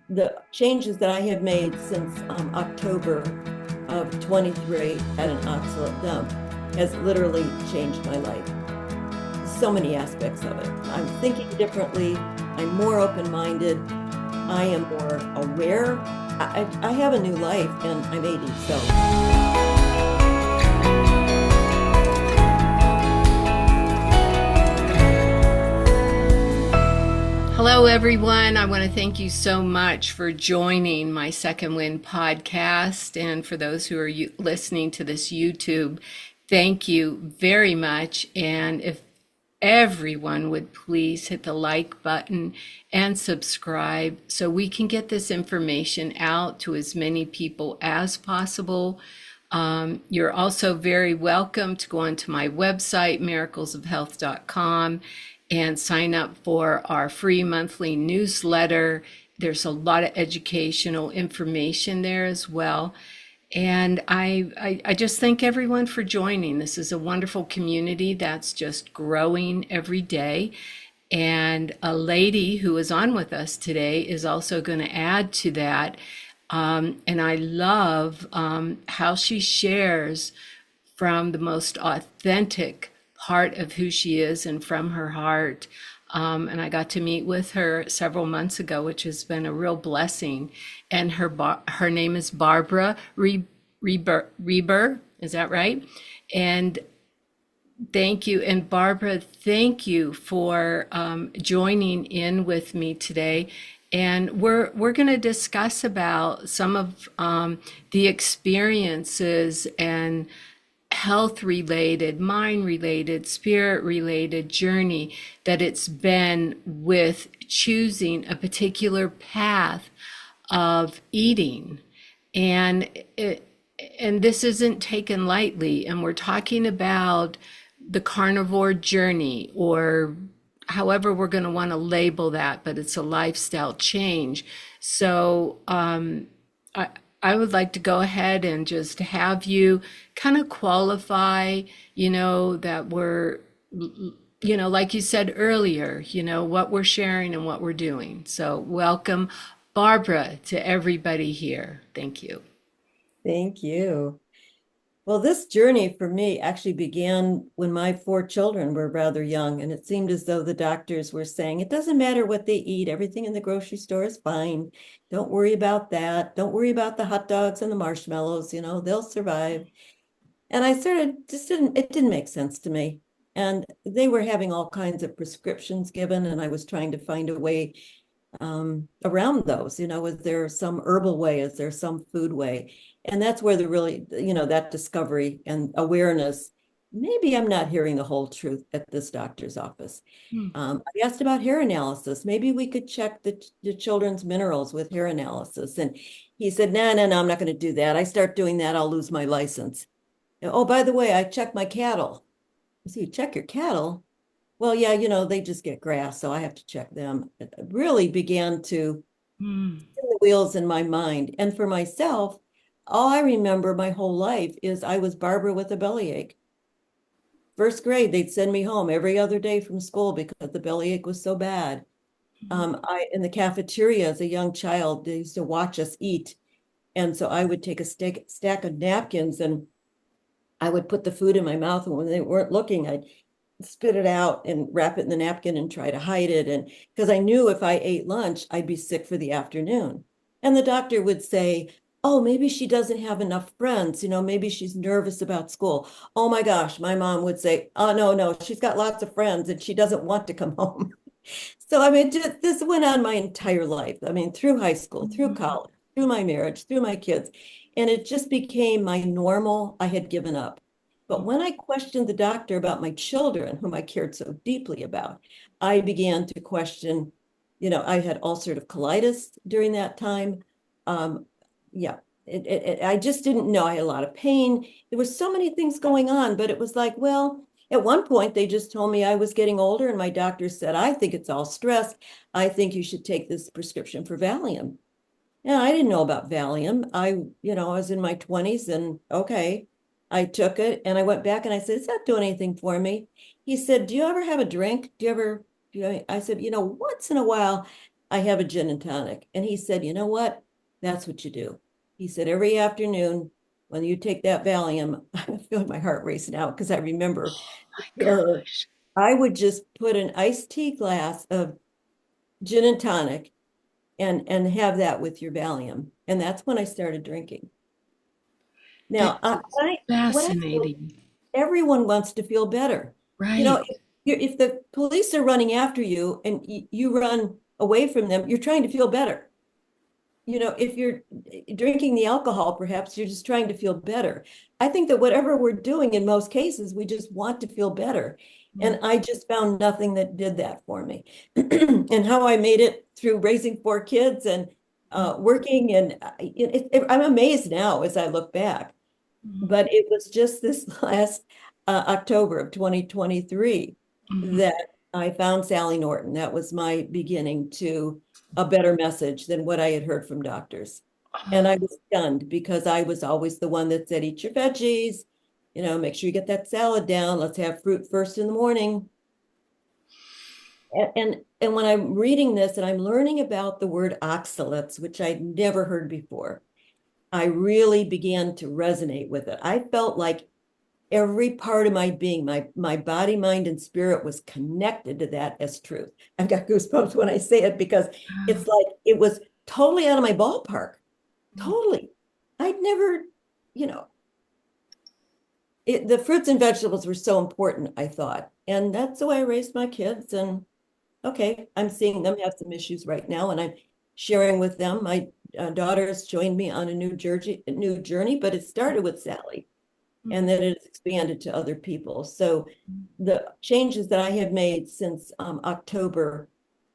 the changes that I have made since October of 23 at an oxalate dump has literally changed my life. So many aspects of it. I'm thinking differently. I'm more open-minded. I am more aware. I have a new life and I'm 80, so. Hello, everyone. I want to thank you so much for joining my Second Wind podcast. And for those who are listening to this YouTube, thank you very much. And if everyone would please hit the like button and subscribe so we can get this information out to as many people as possible. You're also very welcome to go onto my website, miraclesofhealth.com, and sign up for our free monthly newsletter. There's a lot of educational information there as well. And I just thank everyone for joining. This is a wonderful community that's just growing every day. And a lady who is on with us today is also going to add to that. And I love how she shares from the most authentic part of who she is and from her heart. And I got to meet with her several months ago, which has been a real blessing. And her name is Barbara Reber. Is that right? And thank you. And Barbara, thank you for joining in with me today. And we're going to discuss about some of the experiences and health related, mind related, spirit related journey that it's been with choosing a particular path of eating. And this isn't taken lightly. And we're talking about the carnivore journey, or however we're going to want to label that, but it's a lifestyle change. So I would like to go ahead and just have you kind of qualify, that we're, like you said earlier, what we're sharing and what we're doing. So welcome, Barbara, to everybody here. Thank you. Thank you. Well, this journey for me actually began when my four children were rather young, and it seemed as though the doctors were saying, it doesn't matter what they eat, everything in the grocery store is fine. Don't worry about that. Don't worry about the hot dogs and the marshmallows, they'll survive. And I it didn't make sense to me. And they were having all kinds of prescriptions given, and I was trying to find a way around those. Is there some herbal way? Is there some food way? And that's where the really, that discovery and awareness, maybe I'm not hearing the whole truth at this doctor's office. I asked about hair analysis. Maybe we could check the children's minerals with hair analysis. And he said, no, I'm not going to do that. I start doing that, I'll lose my license. Oh, by the way, I check my cattle. I said, you check your cattle? Well, yeah, they just get grass, so I have to check them. It really began to spin the wheels in my mind. And for myself, all I remember my whole life is I was Barbara with a bellyache. First grade, they'd send me home every other day from school because the bellyache was so bad. In the cafeteria as a young child, they used to watch us eat. And so I would take a stack of napkins and I would put the food in my mouth. And when they weren't looking, I'd spit it out and wrap it in the napkin and try to hide it. And because I knew if I ate lunch, I'd be sick for the afternoon. And the doctor would say, oh, maybe she doesn't have enough friends. Maybe she's nervous about school. Oh my gosh, my mom would say, oh, no, she's got lots of friends and she doesn't want to come home. So, this went on my entire life. Through high school, through college, through my marriage, through my kids. And it just became my normal. I had given up. But when I questioned the doctor about my children, whom I cared so deeply about, I began to question, I had ulcerative colitis during that time. Yeah, I just didn't know. I had a lot of pain. There were so many things going on, but it was like, well, at one point they just told me I was getting older and my doctor said, I think it's all stress. I think you should take this prescription for Valium. Yeah, I didn't know about Valium. I was in my 20s and okay, I took it and I went back and I said, it's not doing anything for me. He said, do you ever have a drink? I said, once in a while, I have a gin and tonic. And he said, you know what? That's what you do. He said, every afternoon when you take that Valium, I'm feeling my heart race now because I remember the My terror. gosh. I would just put an iced tea glass of gin and tonic and have that with your Valium. And that's when I started drinking. This Now, is what I feel, fascinating. everyone wants to feel better. You know, Right. if the police are running after you and you run away from them, you're trying to feel better. You know, if you're drinking the alcohol, perhaps you're just trying to feel better. I think that whatever we're doing in most cases, we just want to feel better. Mm, And I just found nothing that did that for me. And how I made it through raising four kids and mm, working, and I'm amazed now as I look back. mm, But it was just this last October of 2023 mhm. that I found Sally Norton. That was my beginning to a better message than what I had heard from doctors. And I Oh, was stunned because I was always the one that said, eat your veggies, you know, make sure you get that salad down. Let's have fruit first in the morning. And when I'm reading this and I'm learning about the word oxalates, which I'd never heard before, I really began to resonate with it. I felt like every part of my being, my body, mind, and spirit was connected to that as truth. I've got goosebumps when I say it because wow. it's like it was totally out of my ballpark. Mm, Totally. I'd never, you know, the fruits and vegetables were so important, I thought. And that's the way I raised my kids. And okay, I'm seeing them have some issues right now, and I'm sharing with them. My daughter has joined me on a new journey, but it started with Sally, mm, and then it's expanded to other people. So mm. the changes that I have made since October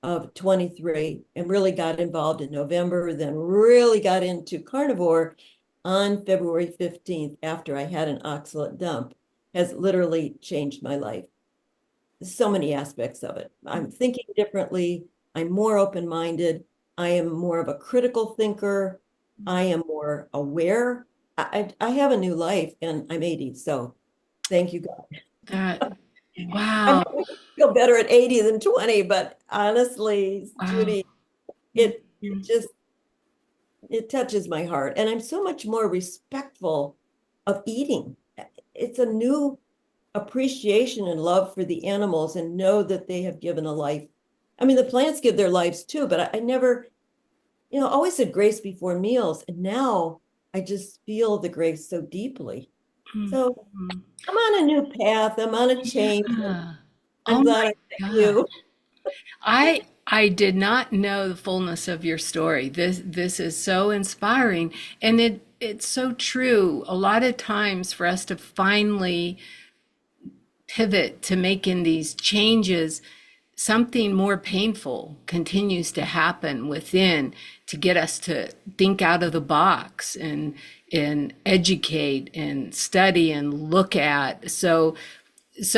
of 23 and really got involved in November, then really got into carnivore on February 15th after I had an oxalate dump has literally changed my life. So many aspects of it. I'm thinking differently. I'm more open-minded. I am more of a critical thinker. I am more aware. I have a new life and I'm 80, so thank you, God. That, I wow. probably feel better at 80 than 20, but honestly, Wow. Judy, Mm, it mm. just it touches my heart. And I'm so much more respectful of eating. It's a new appreciation and love for the animals and know that they have given a life. I mean, the plants give their lives too, but I never, always said grace before meals. And now I just feel the grace so deeply. Mm, So mm. I'm on a new path. I'm on a change. Yeah. I'm Oh glad my I met God. you. I did not know the fullness of your story. This is so inspiring, and it's so true. A lot of times for us to finally pivot to making these changes, something more painful continues to happen within to get us to think out of the box and educate and study and look at. So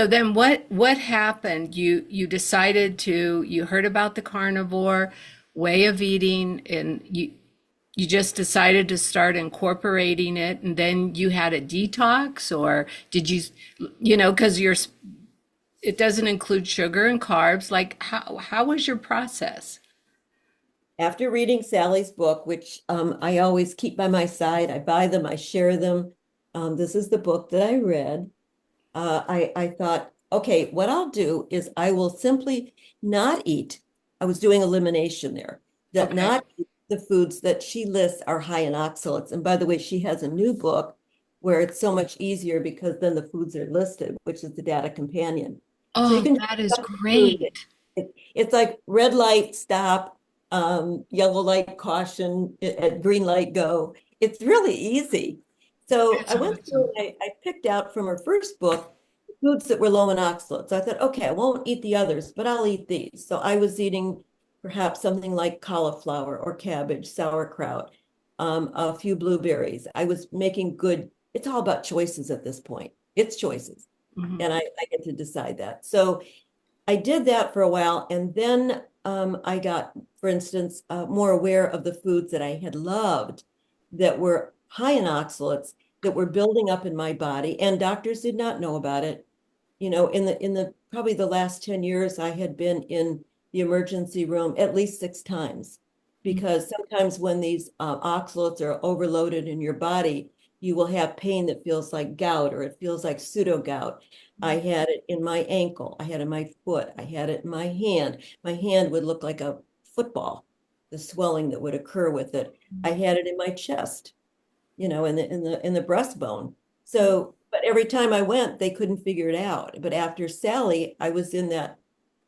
then what happened? You decided to you heard about the carnivore way of eating and you just decided to start incorporating it and then you had a detox or did because it doesn't include sugar and carbs. Like how was your process? After reading Sally's book, which I always keep by my side, I buy them, I share them. This is the book that I read. I thought, okay, what I'll do is I will simply not eat. I was doing elimination there, that Okay. not eat the foods that she lists are high in oxalates. And by the way, she has a new book where it's so much easier because then the foods are listed, which is the data companion. So you Oh, can that is just food. great. It's like red light, stop, yellow light, caution, at green light, go. It's really easy. So That's I went through awesome. and I picked out from her first book foods that were low in oxalates. So I thought, okay, I won't eat the others, but I'll eat these. So I was eating perhaps something like cauliflower or cabbage, sauerkraut, a few blueberries. I was making good, it's all about choices at this point. It's choices. Mhm. And I get to decide that. So I did that for a while, and then I got, for instance, more aware of the foods that I had loved that were high in oxalates that were building up in my body, and doctors did not know about it. In the probably the last 10 years, I had been in the emergency room at least 6 times, because sometimes when these oxalates are overloaded in your body, you will have pain that feels like gout, or it feels like pseudo gout. I had it in my ankle. I had it in my foot. I had it in my hand. My hand would look like a football, the swelling that would occur with it. I had it in my chest, in the breastbone. So, but every time I went, they couldn't figure it out. But after Sally, I was in that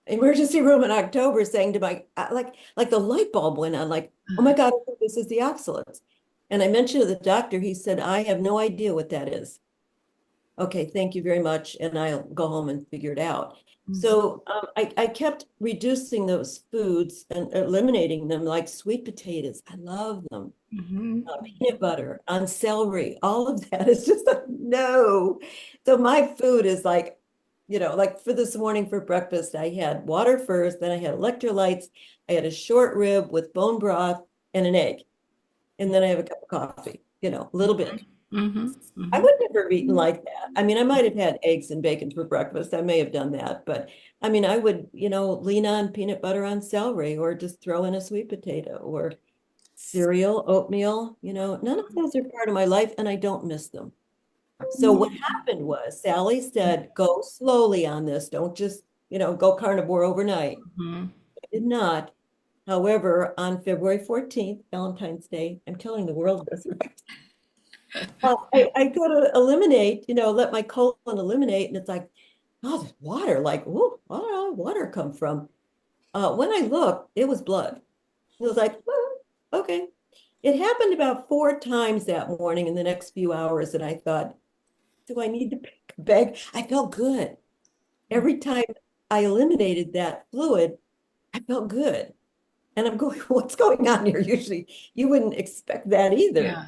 emergency room in October saying to like the light bulb went on, like, oh my God, I think this is the oxalates. And I mentioned to the doctor, he said, I have no idea what that is. Okay, thank you very much. And I'll go home and figure it out. So I kept reducing those foods and eliminating them, like sweet potatoes. I love them. Peanut butter on celery, all of that is just like, no. So my food is like, like for this morning for breakfast, I had water first, then I had electrolytes, I had a short rib with bone broth and an egg. And then I have a cup of coffee, a little bit. Mm-hmm. I Mm-hmm. would never have eaten like that. I mean, I might have had eggs and bacon for breakfast. I may have done that, but I mean, I would, lean on peanut butter on celery, or just throw in a sweet potato, or cereal, oatmeal, none of those are part of my life, and I don't miss them. So what happened was Sally said, go slowly on this. Don't just, go carnivore overnight. Mm-hmm. I did not. However, on February 14th, Valentine's Day, I'm telling the world this. I go to eliminate, let my colon eliminate, and it's like, oh, there's water. Like, oh, where did all the water come from? When I looked, it was blood. It was like, oh, okay. It happened about 4 times that morning in the next few hours, and I thought, do I need to pick a bag? I felt good. Every time I eliminated that fluid, I felt good. And I'm going, what's going on here? Usually you wouldn't expect that either. Yeah.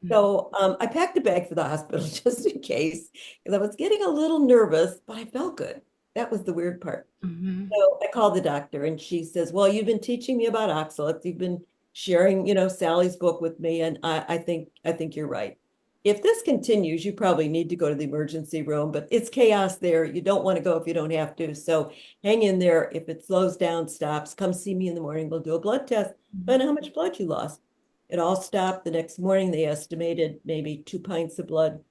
So I packed a bag for the hospital just in case, because I was getting a little nervous, but I felt good. That was the weird part. Mm-hmm. So I called the doctor, and she says, well, you've been teaching me about oxalates. You've been sharing, Sally's book with me. And I think you're right. If this continues, you probably need to go to the emergency room, but it's chaos there. You don't want to go if you don't have to. So hang in there. If it slows down, stops, come see me in the morning. We'll do a blood test, find out how much blood you lost. It all stopped the next morning. They estimated maybe 2 pints of blood.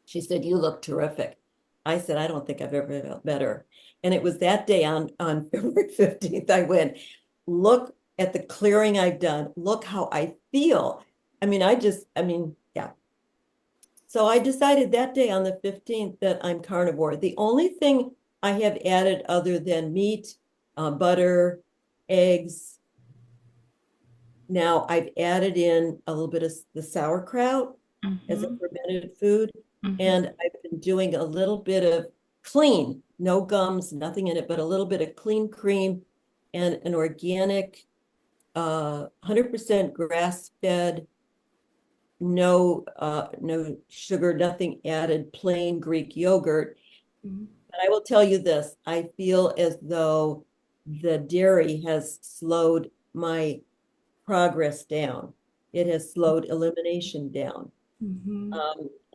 She said, you look terrific. I said, I don't think I've ever felt better. And it was that day on February 15th, I went, look at the clearing I've done. Look how I feel. Yeah. So I decided that day on the 15th that I'm carnivore. The only thing I have added other than meat, butter, eggs, now I've added in a little bit of the sauerkraut as a Mm-hmm. fermented food. Mm-hmm. And I've been doing a little bit of clean, no gums, nothing in it, but a little bit of clean cream and an organic, 100% grass-fed, no sugar, nothing added, plain Greek yogurt. But I will tell you this, I feel as though the dairy has slowed my progress down. It has slowed elimination down. Mm-hmm.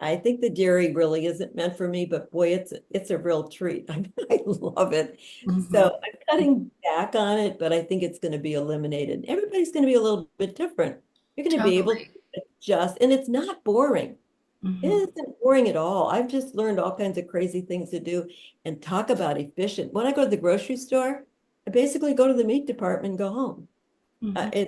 I think the dairy really isn't meant for me, but boy, it's a real treat. I love it. Mm-hmm. So I'm cutting back on it, but I think it's going to be eliminated. Everybody's going to be a little bit different. You're going to be able to Totally. adjust, and it's not boring. It Mm-hmm. isn't boring at all. I've just learned all kinds of crazy things to do, and talk about efficient. When I go to the grocery store, I basically go to the meat department and go home. Mm-hmm.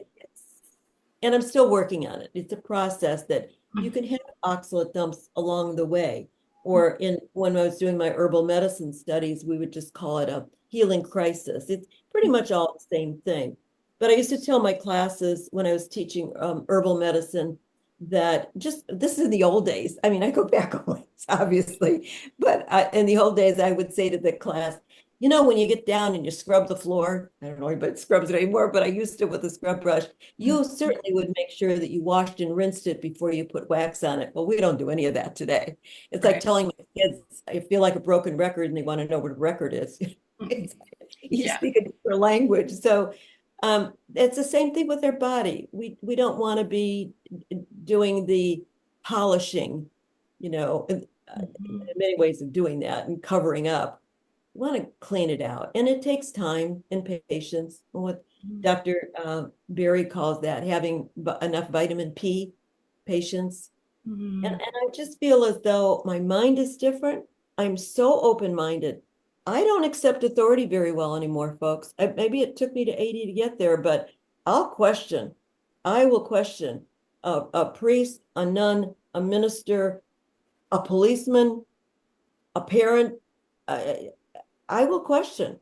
And I'm still working on it. It's a process that you can have oxalate dumps along the way. Or when I was doing my herbal medicine studies, we would just call it a healing crisis. It's pretty much all the same thing. But I used to tell my classes when I was teaching herbal medicine that just this is in the old days. I mean, I go back a ways, obviously, but in the old days, I would say to the class, when you get down and you scrub the floor, I don't know anybody scrubs it anymore, but I used to with a scrub brush. You certainly would make sure that you washed and rinsed it before you put wax on it. Well, we don't do any of that today. It's like Right. telling my kids, I feel like a broken record and they want to know what a record is. Mhm. You Yeah. speak a different language. So it's the same thing with their body. We don't want to be doing the polishing, in Mhm. many ways of doing that and covering up. want to clean it out. And it takes time and patience. What Dr. Berry calls that having enough vitamin P, patience. And Mhm. I just feel as though my mind is different. I'm so open-minded. I don't accept authority very well anymore, folks. Maybe it took me to 80 to get there, but I'll question. I will question a priest, a nun, a minister, a policeman, a parent. I, I will question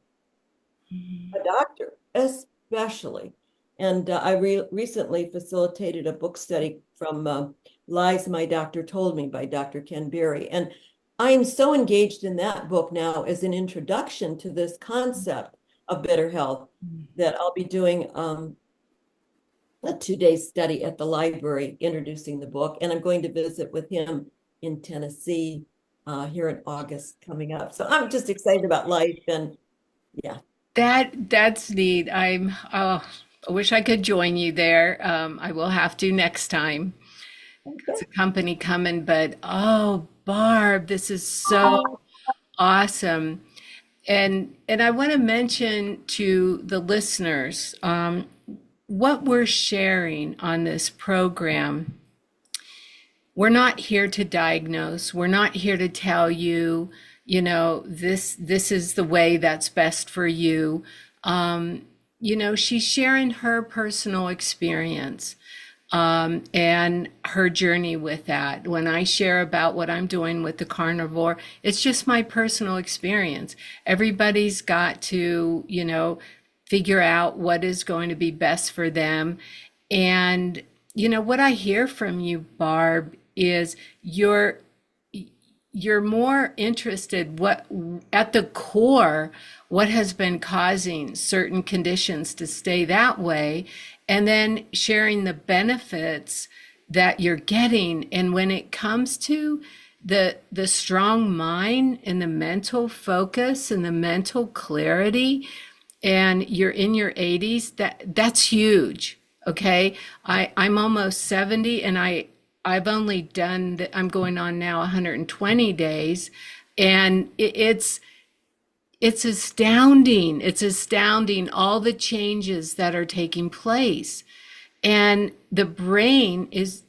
Mhm. a doctor, especially. And I recently facilitated a book study from Lies My Doctor Told Me by Dr. Ken Berry. And I'm so engaged in that book now as an introduction to this concept of better health that I'll be doing a 2 day study at the library introducing the book. And I'm going to visit with him in Tennessee here in August coming up. So I'm just excited about life and yeah. That's neat. I wish I could join you there. I will have to next time. It's a company coming, but oh, Barb, this is so awesome. And I want to mention to the listeners, what we're sharing on this program. We're not here to diagnose. We're not here to tell you, this is the way that's best for you. She's sharing her personal experience, and her journey with that. When I share about what I'm doing with the carnivore, it's just my personal experience. Everybody's got to, figure out what is going to be best for them. And, what I hear from you, Barb, is you're more interested what at the core what has been causing certain conditions to stay that way, and then sharing the benefits that you're getting. And when it comes to the strong mind and the mental focus and the mental clarity, and you're in your 80s, that's huge. Okay, I'm almost 70, and I've only done I'm going on now 120 days, and it's astounding. It's astounding all the changes that are taking place. And the brain is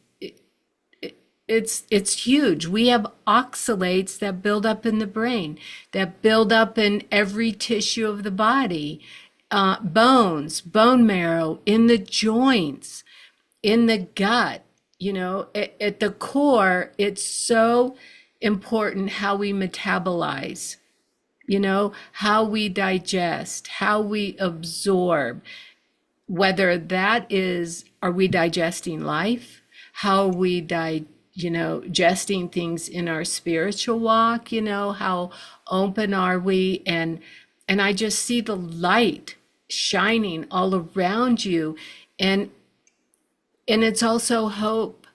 it's huge. We have oxalates that build up in the brain, that build up in every tissue of the body, bones, bone marrow, in the joints, in the gut. At the core, it's so important how we metabolize, how we digest, how we absorb, whether that is, are we digesting life? How are we digesting things in our spiritual walk? How open are we? And I just see the light shining all around you. And it's also hope.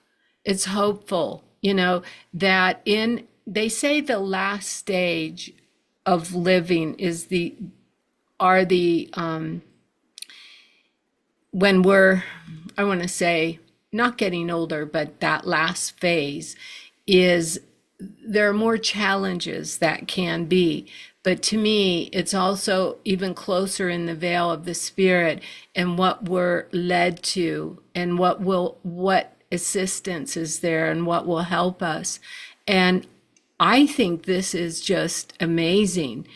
It's hopeful, that they say the last stage of living is when we're, I want to say, not getting older, but that last phase is, there are more challenges that can be. But to me, it's also even closer in the veil of the spirit and what we're led to, and what assistance is there and what will help us. And I think this is just amazing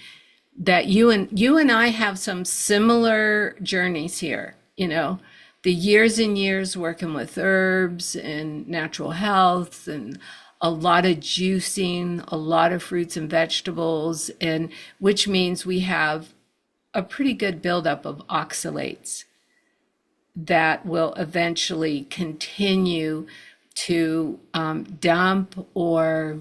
that you and I have some similar journeys here, the years and years working with herbs and natural health, and a lot of juicing, a lot of fruits and vegetables, and which means we have a pretty good buildup of oxalates that will eventually continue to dump, or,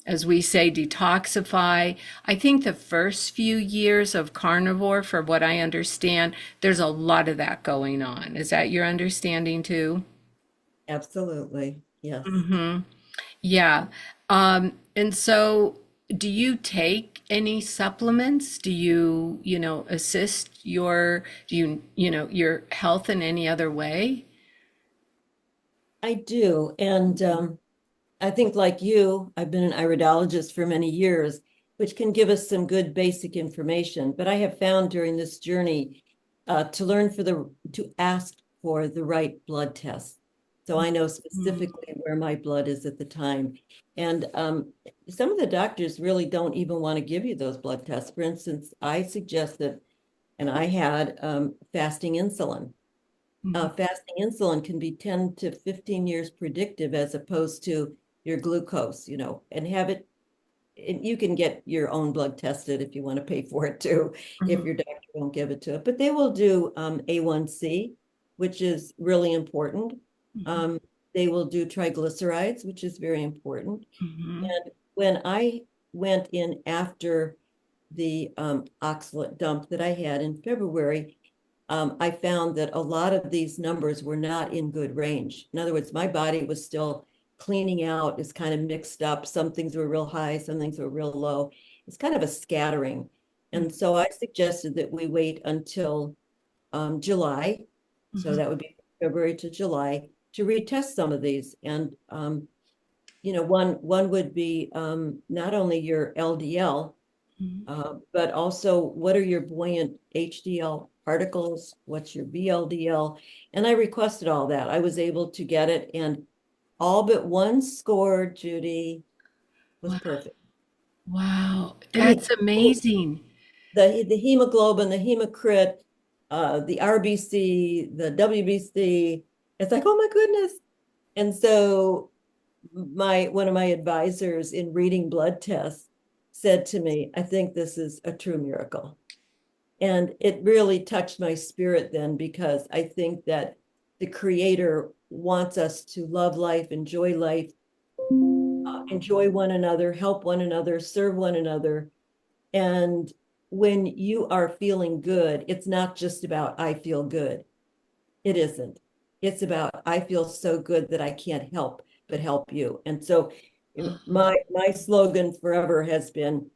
as we say, detoxify. I think the first few years of carnivore, for what I understand, there's a lot of that going on. Is that your understanding too? Absolutely. Yes. Mm-hmm. Yeah. And so do you take any supplements? Do you, assist your health in any other way? I do. And I think, like you, I've been an iridologist for many years. which can give us some good basic information. But I have found during this journey to learn to ask for the right blood test. So I know Mm, specifically where my blood is at the time. And some of the doctors really don't even want to give you those blood tests. For instance, I suggested, and I had fasting insulin. mhm, Fasting insulin can be 10 to 15 years predictive as opposed to your glucose, and have it. You can get your own blood tested if you want to pay for it too, if mhm, your doctor won't give it to it. But they will do A1C, which is really important. mhm, Um, they will do triglycerides, which is very important. mhm, And when I went in after the oxalate dump that I had in February, I found that a lot of these numbers were not in good range. In other words, my body was still cleaning out, it's kind of mixed up. Some things were real high, some things were real low. It's kind of a scattering. And so I suggested that we wait until July. So mhm, that would be February to July to retest some of these. And one would be not only your LDL, mhm. but also what are your buoyant HDL particles? What's your VLDL? And I requested all that. I was able to get it, and all but one score, Judy, was Wow, perfect. wow, I mean, that's amazing. the hemoglobin, the hemocrit, the RBC, the WBC. It's like, oh my goodness. And so my one of my advisors in reading blood tests said to me, I think this is a true miracle. And it really touched my spirit then because I think that the creator wants us to love life, enjoy one another, help one another, serve one another. And when you are feeling good, it's not just about I feel good. It isn't. It's about I feel so good that I can't help but help you. And so Uh-huh. my slogan forever has been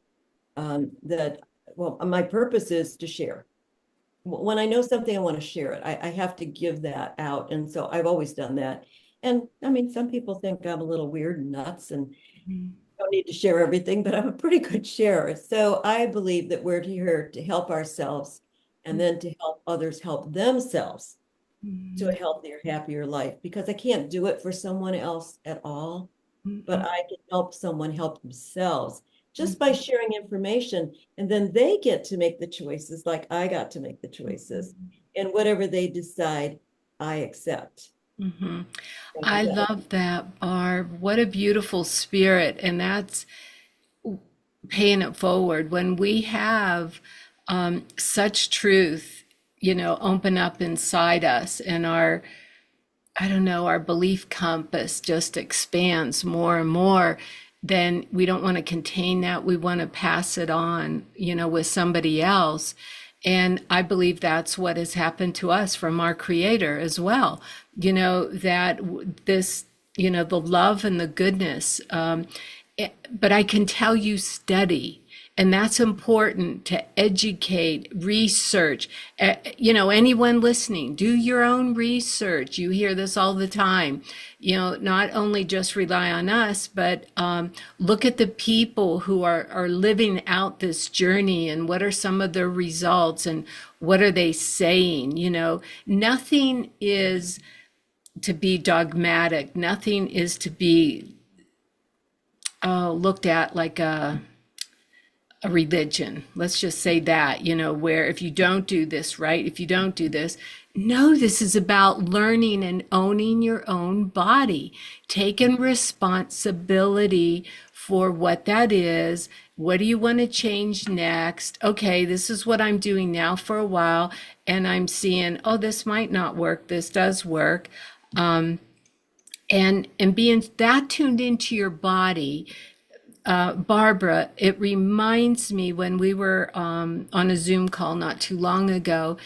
that well, my purpose is to share. When I know something, I want to share it. I have to give that out. And so I've always done that. And I mean, some people think I'm a little weird and nuts and Mhm, don't need to share everything, but I'm a pretty good sharer. So I believe that we're here to help ourselves and then to help others help themselves to a mhm, healthier, happier life because I can't do it for someone else at all, but mhm, I can help someone help themselves just by mhm, sharing information. And then they get to make the choices like I got to make the choices. And whatever they decide, I accept. mhm. And I that, love that, Barb. What a beautiful spirit. And that's paying it forward. When we have such truth, open up inside us and I don't know, our belief compass just expands more and more, then we don't want to contain that. We want to pass it on, with somebody else. And I believe that's what has happened to us from our creator as well. That this, the love and the goodness. But I can tell you study. And that's important to educate, research. Anyone listening, do your own research. You hear this all the time. Not only just rely on us, but look at the people who are living out this journey and what are some of their results and what are they saying. Nothing is to be dogmatic. Nothing is to be looked at like a religion. Let's just say that, where if you don't do this right, if you don't do this, no, this is about learning and owning your own body, taking responsibility for what that is. What do you want to change next? Okay, this is what I'm doing now for a while, and I'm seeing, oh, this might not work. This does work. And being that tuned into your body, Barbara, it reminds me when we were on a Zoom call not too long ago,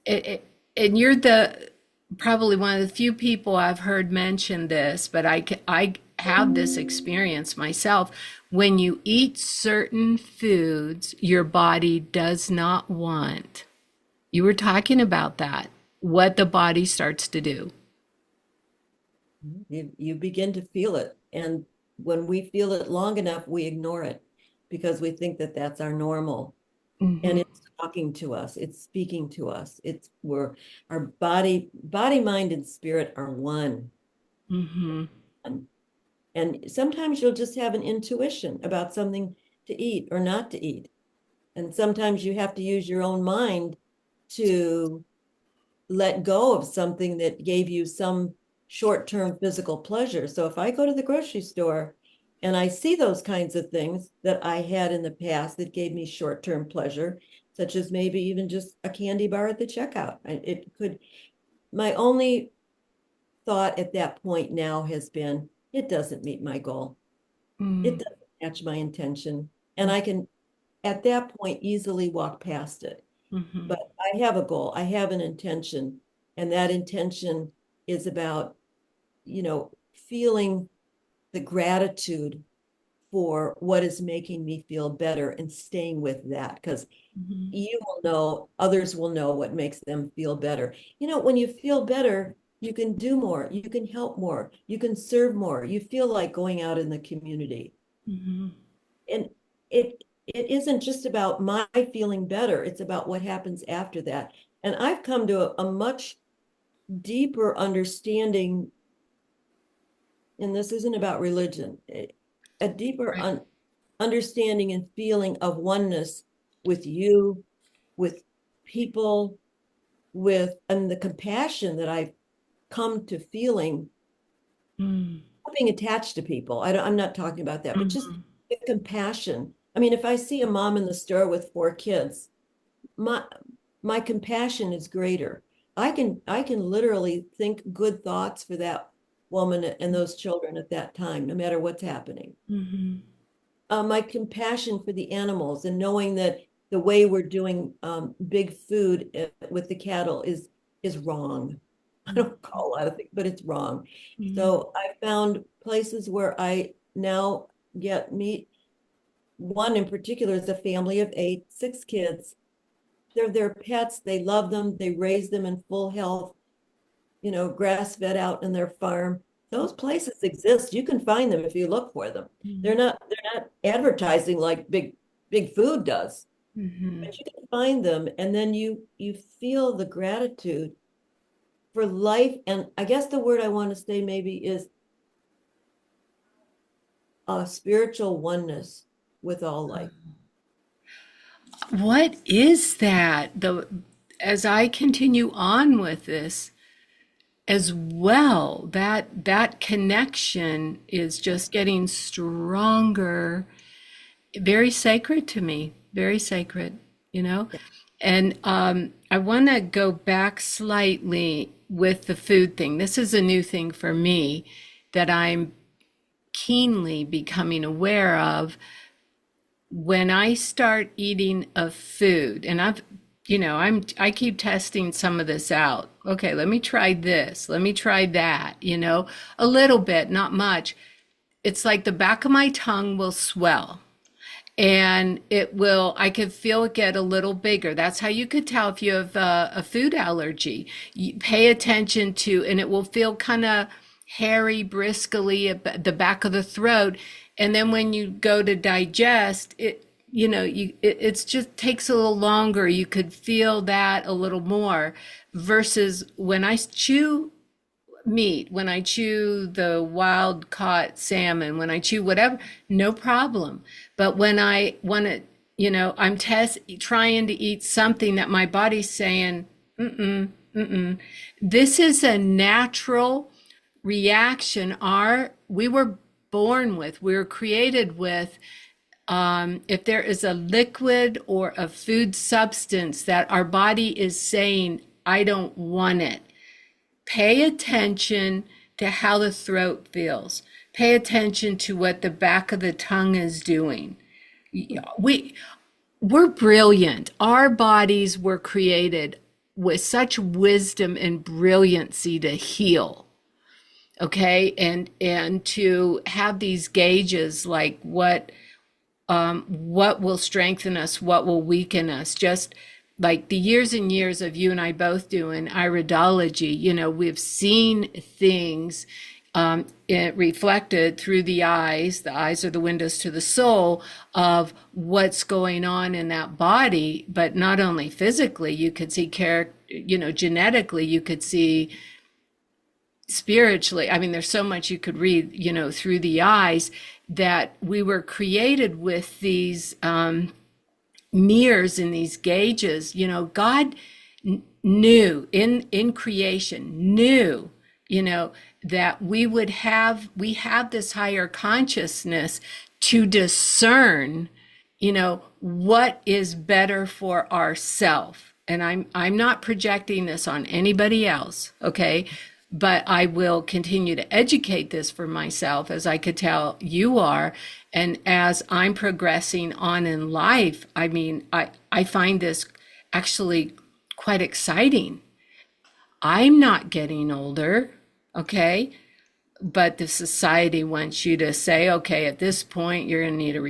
and you're the probably one of the few people I've heard mention this, but I have this experience myself. When you eat certain foods your body does not want, you were talking about that, what the body starts to do. you begin to feel it. And when we feel it long enough, we ignore it. because we think that that's our normal. And Hmm. it's talking to us, it's speaking to us. We're our body, mind, and spirit are one. Hmm. And sometimes you'll just have an intuition about something to eat or not to eat. And sometimes you have to use your own mind to let go of something that gave you some short-term physical pleasure. So if I go to the grocery store and I see those kinds of things that I had in the past that gave me short-term pleasure, such as maybe even just a candy bar at the checkout, it could, my only thought at that point now has been, it doesn't meet my goal. It Hmm. doesn't match my intention. And I can, at that point, easily walk past it. Hmm. But I have a goal, I have an intention, and that intention is about, feeling the gratitude for what is making me feel better and staying with that because Hmm. you will know, others will know what makes them feel better. When you feel better, you can do more, you can help more, you can serve more, you feel like going out in the community. Hmm. And it isn't just about my feeling better, it's about what happens after that. And I've come to a much deeper understanding, and this isn't about religion, a deeper Right. understanding and feeling of oneness with you, with people, with and the compassion that I've come to feeling, Mm. not being attached to people. I'm not talking about that, but just Mhm. the compassion. I mean, if I see a mom in the store with 4 kids, my my compassion is greater. I can literally think good thoughts for that woman and those children at that time, no matter what's happening. Mhm. My compassion for the animals and knowing that the way we're doing big food with the cattle is wrong. I don't call a lot of things, but it's wrong. Mhm. So I found places where I now get meet. One in particular is a family of 8, 6 kids. They're their pets. They love them. They raise them in full health, grass fed out in their farm. Those places exist. You can find them if you look for them. They're Mhm. not they're not advertising like big food does, Mhm. but you can find them and then you feel the gratitude for life. And I guess the word I want to say maybe is a spiritual oneness with all life. What is that? The As I continue on with this as well, that connection is just getting stronger. Very sacred to me. Very sacred, you know? Yeah. And I want to go back slightly with the food thing. This is a new thing for me that I'm keenly becoming aware of when I start eating a food, and I keep testing some of this out. Okay, let me try this. Let me try that, a little bit, not much. It's like the back of my tongue will swell and I could feel it get a little bigger. That's how you could tell if you have a food allergy. You pay attention to, and it will feel kind of hairy, briskly at the back of the throat. And then when you go to digest, it's just takes a little longer. You could feel that a little more versus when I chew meat, when I chew the wild caught salmon, when I chew whatever, no problem. But when I want to, I'm trying to eat something that my body's saying, mm-mm, mm-mm. This is a natural reaction we were born with, we were created with. If there is a liquid or a food substance that our body is saying, I don't want it, pay attention to how the throat feels. Pay attention to what the back of the tongue is doing. We we're brilliant. Our bodies were created with such wisdom and brilliancy to heal. Okay? And to have these gauges like what will strengthen us, what will weaken us. Just like the years and years of you and I both doing iridology, we've seen things it reflected through the eyes. The eyes are the windows to the soul of what's going on in that body. But not only physically, you could see character, genetically, you could see spiritually. I mean, there's so much you could read, through the eyes, that we were created with these mirrors and these gauges. God knew in creation, knew, that we have this higher consciousness to discern, what is better for ourself. And I'm not projecting this on anybody else, okay? But I will continue to educate this for myself, as I could tell you are. And as I'm progressing on in life, I mean, I find this actually quite exciting. I'm not getting older, okay? But the society wants you to say, okay, at this point, you're going to need a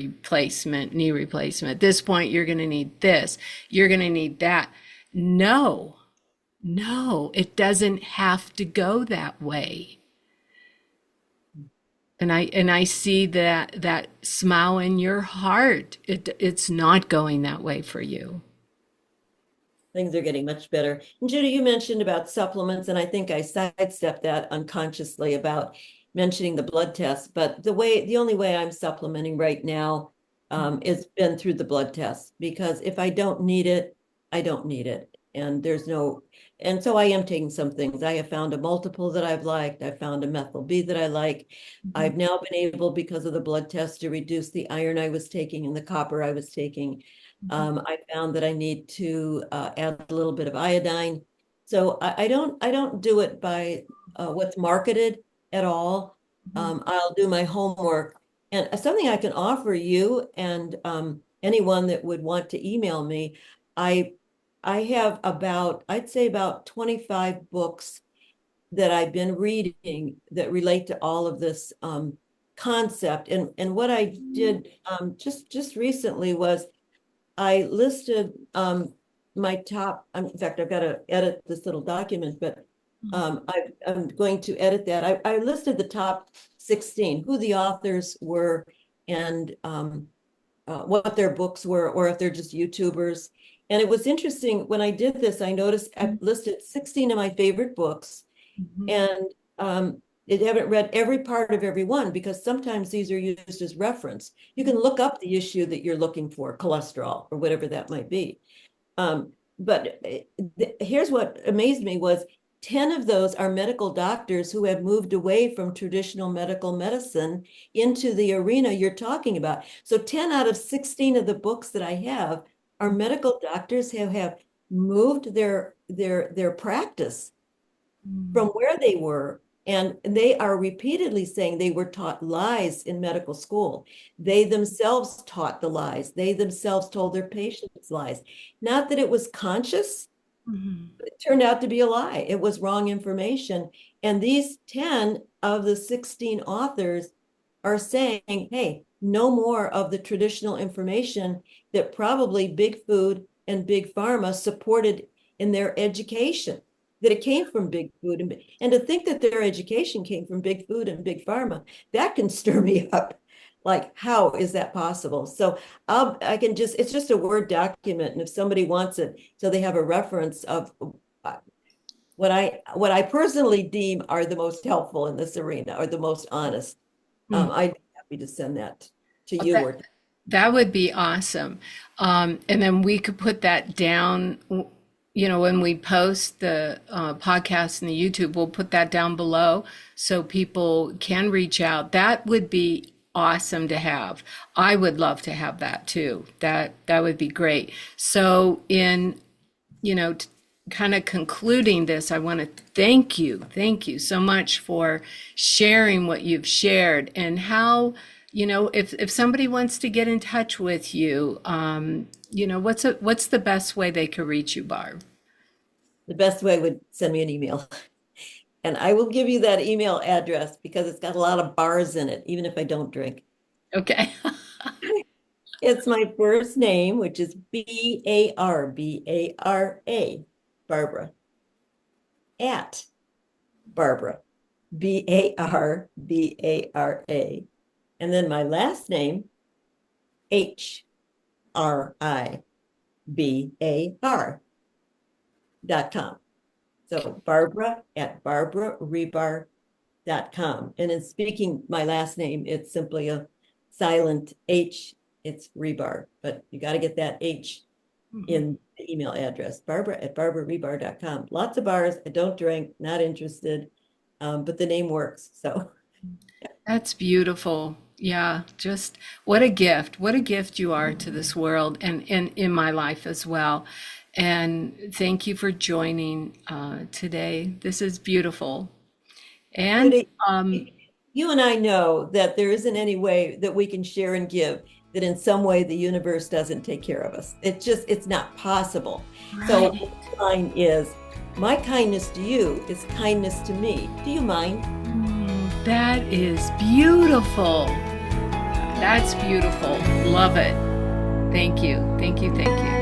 knee replacement. At this point, you're going to need this. You're going to need that. No, no, it doesn't have to go that way. And I see that smile in your heart. It's not going that way for you. Things are getting much better. And Judy, you mentioned about supplements, and I think I sidestepped that unconsciously about mentioning the blood test. But the only way I'm supplementing right now is been through the blood test, because if I don't need it, I don't need it. And so I am taking some things. I have found a multiple that I've liked. I found a methyl B that I like. I've now been able, because of the blood test, to reduce the iron I was taking and the copper I was taking. I found that I need to add a little bit of iodine. So I don't do it by what's marketed at all. I'll do my homework. And something I can offer you and anyone that would want to email me, I I have I'd say about 25 books that I've been reading that relate to all of this concept. And what I did just recently was I listed my top, in fact, I've got to edit this little document, but I'm going to edit that. I listed the top 16, who the authors were, and what their books were, or if they're just YouTubers. And it was interesting when I did this, I noticed I listed 16 of my favorite books, and I haven't read every part of every one, because sometimes these are used as reference. You can look up the issue that you're looking for, cholesterol or whatever that might be. But here's what amazed me was 10 of those are medical doctors who have moved away from traditional medical medicine into the arena you're talking about. So 10 out of 16 of the books that I have are medical doctors who have moved their practice from where they were. And they are repeatedly saying they were taught lies in medical school. They themselves taught the lies. They themselves told their patients lies. Not that it was conscious, it turned out to be a lie. It was wrong information. And these 10 of the 16 authors are saying, hey, no more of the traditional information that probably big food and big pharma supported in their education, that it came from big food. And to think that their education came from big food and big pharma, that can stir me up. Like, how is that possible? So I can it's just a Word document. And if somebody wants it, so they have a reference of what I personally deem are the most helpful in this arena, or the most honest. I'd be happy to send that to you. That, that would be awesome. And then we could put that down, when we post the podcast and the YouTube, we'll put that down below so people can reach out. That would be awesome to have. I would love to have that too. That would be great. So in, kind of concluding this, I want to thank you so much for sharing what you've shared, and how, if somebody wants to get in touch with you, what's the best way they could reach you, Barb? The best way would send me an email. And I will give you that email address because it's got a lot of bars in it, even if I don't drink. Okay. It's my first name, which is Barbara, Barbara, at Barbara, Barbara. And then my last name, HRIBAR.com. So Barbara at barbararebar.com. And in speaking my last name, it's simply a silent H. It's rebar, but you got to get that H Mhm. in the email address, Barbara at barbararebar.com. Lots of bars. I don't drink, not interested, but the name works. So That's beautiful. Yeah, just what a gift. What a gift you are to this world and in my life as well. And thank you for joining today. This is beautiful. And Judy, um, you and I know that there isn't any way that we can share and give that in some way the universe doesn't take care of us. It's not possible. So right. mine is my kindness to you is kindness to me. Do you mind? That is beautiful. That's beautiful. Love it. Thank you. Thank you. Thank you.